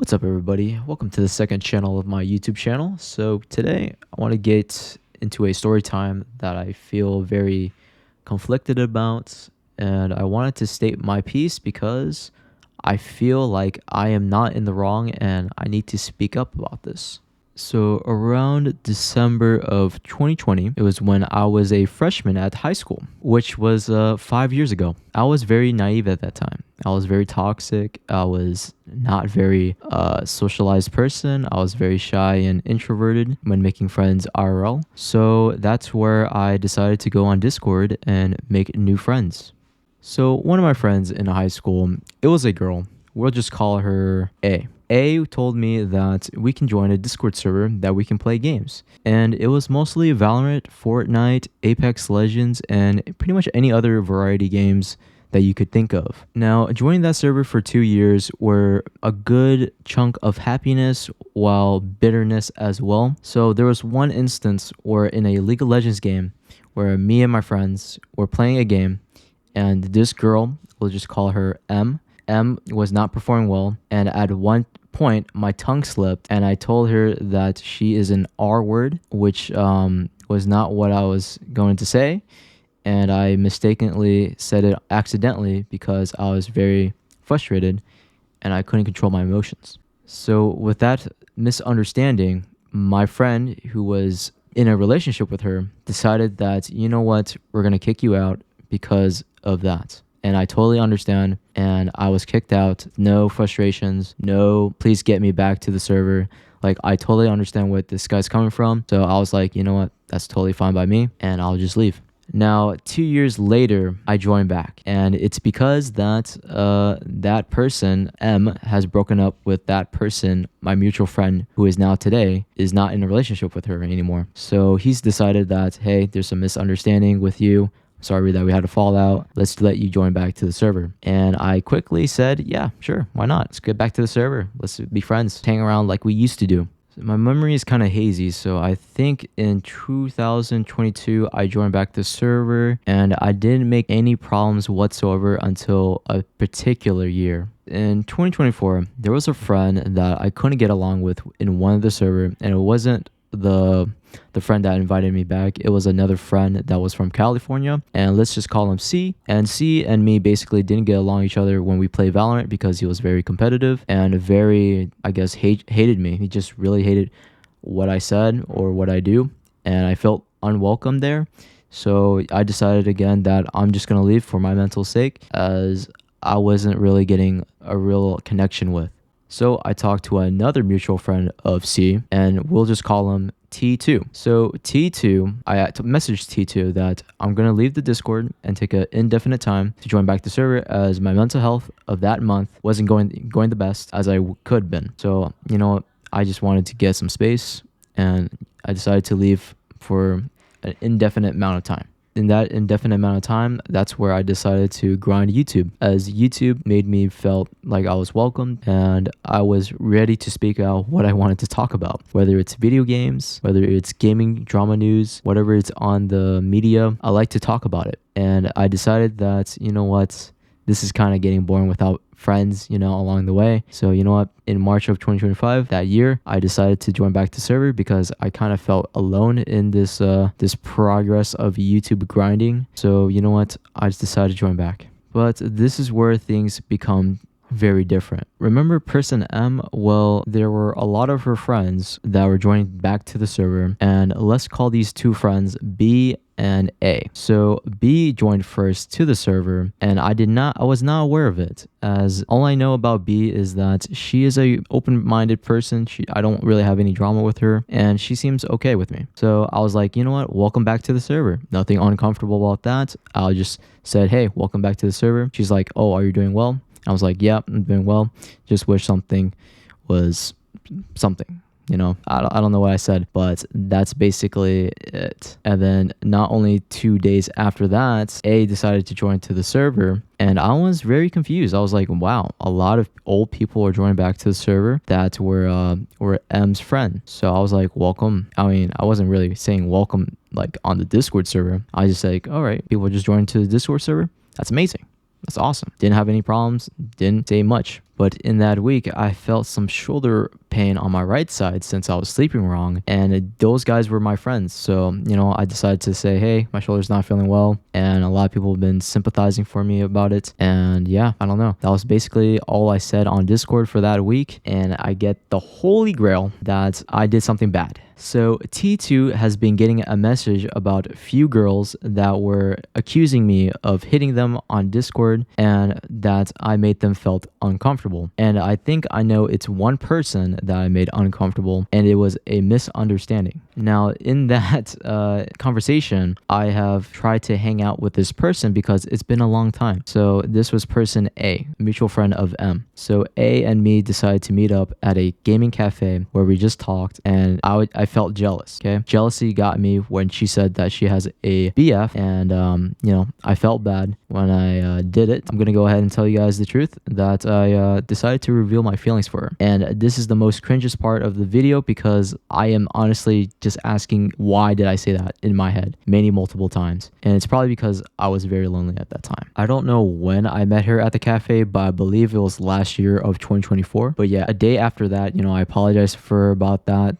What's up, everybody? Welcome to the second channel of my YouTube channel. So today I want to get into a story time that I feel very conflicted about, and I wanted to state my piece because I feel like I am not in the wrong and I need to speak up about this. So around December of 2020, it was when I was a freshman at high school, which was 5 years ago. I was very naive at that time. I was very toxic. I was not very socialized person. I was very shy and introverted when making friends IRL. So that's where I decided to go on Discord and make new friends. So one of my friends in high school, it was a girl. We'll just call her A. A told me that we can join a Discord server that we can play games. And it was mostly Valorant, Fortnite, Apex Legends, and pretty much any other variety games that you could think of. Now, joining that server for 2 years were a good chunk of happiness while bitterness as well. So there was one instance where in a League of Legends game where me and my friends were playing a game, and this girl, we'll just call her M, was not performing well, and at one point my tongue slipped and I told her that she is an R word, which was not what I was going to say, and I mistakenly said it accidentally because I was very frustrated and I couldn't control my emotions. So with that misunderstanding, my friend who was in a relationship with her decided that, you know what, we're going to kick you out because of that. And I totally understand, and I was kicked out. No frustrations, no please get me back to the server. Like, I totally understand what this guy's coming from. So I was like, you know what, that's totally fine by me, and I'll just leave. Now, 2 years later, I joined back, and it's because that person, M, has broken up with that person, my mutual friend, who is now today, is not in a relationship with her anymore. So he's decided that, hey, there's some misunderstanding with you. Sorry that we had a fallout. Let's let you join back to the server. And I quickly said, yeah, sure, why not? Let's get back to the server. Let's be friends, hang around like we used to do. My memory is kind of hazy, so I think in 2022, I joined back the server, and I didn't make any problems whatsoever until a particular year. In 2024, there was a friend that I couldn't get along with in one of the server, and it wasn't the friend that invited me back. It was another friend that was from California, and let's just call him C. And C and me basically didn't get along each other when we played Valorant because he was very competitive and very, I guess, hated me. He just really hated what I said or what I do, and I felt unwelcome there. So I decided again that I'm just gonna leave for my mental sake, as I wasn't really getting a real connection with. So I talked to another mutual friend of C, and we'll just call him T2. So T2, I messaged T2 that I'm going to leave the Discord and take an indefinite time to join back the server, as my mental health of that month wasn't going the best as I could have been. So, you know, I just wanted to get some space, and I decided to leave for an indefinite amount of time. In that indefinite amount of time, that's where I decided to grind YouTube, as YouTube made me felt like I was welcome and I was ready to speak out what I wanted to talk about, whether it's video games, whether it's gaming, drama news, whatever it's on the media. I like to talk about it, and I decided that, you know what, this is kind of getting boring without friends, you know, along the way. So, you know what, in March of 2025, that year, I decided to join back the server because I kind of felt alone in this progress of YouTube grinding. So, you know what, I just decided to join back. But this is where things become very different. Remember person M? Well, there were a lot of her friends that were joining back to the server, and let's call these two friends B and A. So B joined first to the server, and I was not aware of it, as all I know about B is that she is a open-minded person. I don't really have any drama with her, and she seems okay with me. So I was like, you know what, welcome back to the server. Nothing uncomfortable about that. I just said, hey, welcome back to the server. She's like, oh, are you doing well? I was like, yeah, I'm doing well. Just wish something was something. You know, I don't know what I said, but that's basically it. And then not only 2 days after that, A decided to join to the server, and I was very confused. I was like, wow, a lot of old people are joining back to the server that were M's friend. So I was like, welcome. I mean, I wasn't really saying welcome like on the Discord server. I just like, all right, people just joined to the Discord server. That's amazing. That's awesome. Didn't have any problems. Didn't say much. But in that week, I felt some shoulder pain on my right side since I was sleeping wrong. And those guys were my friends. So, I decided to say, hey, my shoulder's not feeling well. And a lot of people have been sympathizing for me about it. And yeah, I don't know. That was basically all I said on Discord for that week. And I get the holy grail that I did something bad. So T2 has been getting a message about a few girls that were accusing me of hitting them on Discord and that I made them felt uncomfortable. And I think I know it's one person that I made uncomfortable, and it was a misunderstanding. Now, in that conversation, I have tried to hang out with this person because it's been a long time. So this was person A, mutual friend of M. So A and me decided to meet up at a gaming cafe where we just talked, and I felt jealous. Okay, jealousy got me when she said that she has a BF, and I felt bad when I did it. I'm gonna go ahead and tell you guys the truth that I decided to reveal my feelings for her, and this is the most cringiest part of the video because I am honestly just asking why did I say that in my head multiple times, and it's probably because I was very lonely at that time. I don't know when I met her at the cafe, but I believe it was last year of 2024. But yeah, a day after that, I apologized for her about that.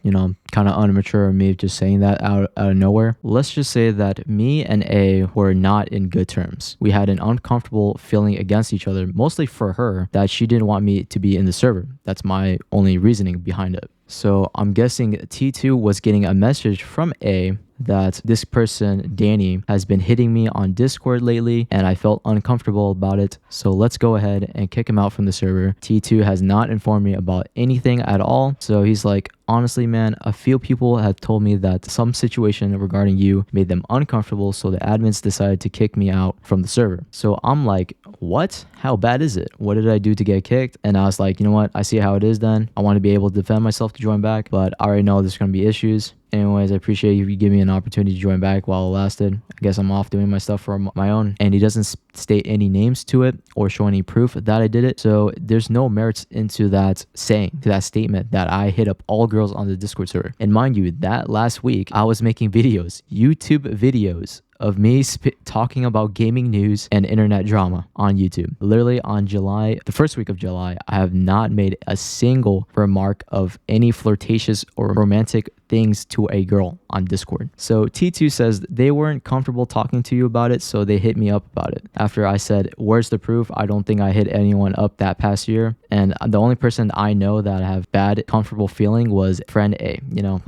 Kind of unmature of me just saying that out of nowhere. Let's just say that me and A were not in good terms. We had an uncomfortable feeling against each other, mostly for her, that she didn't want me to be in the server. That's my only reasoning behind it. So I'm guessing T2 was getting a message from A that this person, Danny, has been hitting me on Discord lately, and I felt uncomfortable about it. So let's go ahead and kick him out from the server. T2 has not informed me about anything at all. So he's like, honestly, man, a few people have told me that some situation regarding you made them uncomfortable, so the admins decided to kick me out from the server. So I'm like, what? How bad is it? What did I do to get kicked? And I was like, you know what? I see how it is then. I want to be able to defend myself to join back, but I already know there's going to be issues. Anyways, I appreciate you giving me an opportunity to join back while it lasted. I guess I'm off doing my stuff for my own. And he doesn't state any names to it or show any proof that I did it. So there's no merits into that saying, to that statement that I hit up all girls on the Discord server. And mind you, that last week, I was making videos, YouTube videos of me talking about gaming news and internet drama on YouTube. Literally on the first week of July, I have not made a single remark of any flirtatious or romantic things to a girl on Discord. So T2 says they weren't comfortable talking to you about it, so they hit me up about it. After I said, where's the proof? I don't think I hit anyone up that past year. And the only person I know that I have bad comfortable feeling was friend A.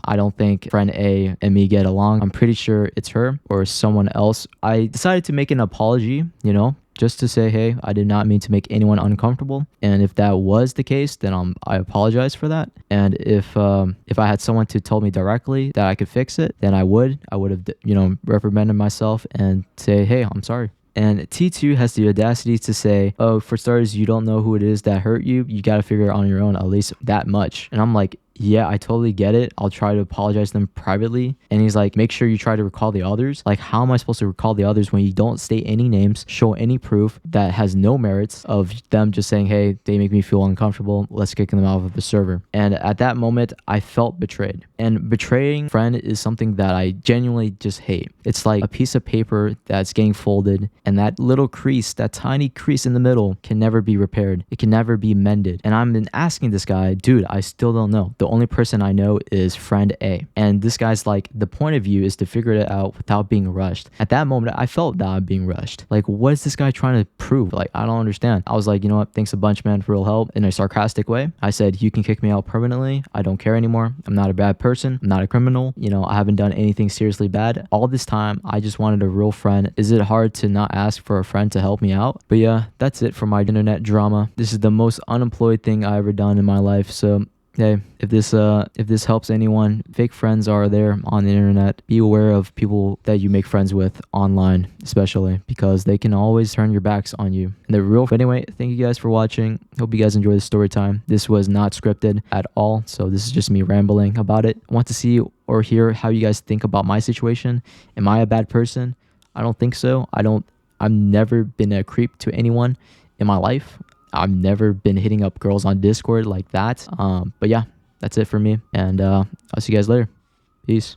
I don't think friend A and me get along. I'm pretty sure it's her or someone else. I decided to make an apology, just to say, hey, I did not mean to make anyone uncomfortable. And if that was the case, then I apologize for that. And if I had someone to tell me directly that I could fix it, then I would have, reprimanded myself and say, hey, I'm sorry. And T2 has the audacity to say, oh, for starters, you don't know who it is that hurt you. You got to figure it on your own, at least that much. And I'm like, yeah, I totally get it. I'll try to apologize to them privately. And he's like, make sure you try to recall the others. Like, how am I supposed to recall the others when you don't state any names, show any proof that has no merits of them just saying, hey, they make me feel uncomfortable. Let's kick them out of the server. And at that moment, I felt betrayed. And betraying a friend is something that I genuinely just hate. It's like a piece of paper that's getting folded, and that little crease, that tiny crease in the middle can never be repaired. It can never be mended. And I've been asking this guy, dude, I still don't know. The only person I know is friend A. And this guy's like, the point of view is to figure it out without being rushed. At that moment, I felt that I'm being rushed. Like, what is this guy trying to prove? Like, I don't understand. I was like, you know what? Thanks a bunch, man, for real help. In a sarcastic way, I said, you can kick me out permanently. I don't care anymore. I'm not a bad person. I'm not a criminal. I haven't done anything seriously bad. All this time, I just wanted a real friend. Is it hard to not ask for a friend to help me out? But yeah, that's it for my internet drama. This is the most unemployed thing I ever done in my life. So hey, if this helps anyone, fake friends are there on the internet. Be aware of people that you make friends with online, especially because they can always turn your backs on you. And they're real. But anyway, thank you guys for watching. Hope you guys enjoyed the story time. This was not scripted at all, so this is just me rambling about it. I want to see or hear how you guys think about my situation. Am I a bad person? I don't think so. I've never been a creep to anyone in my life. I've never been hitting up girls on Discord like that. But yeah, that's it for me. And I'll see you guys later. Peace.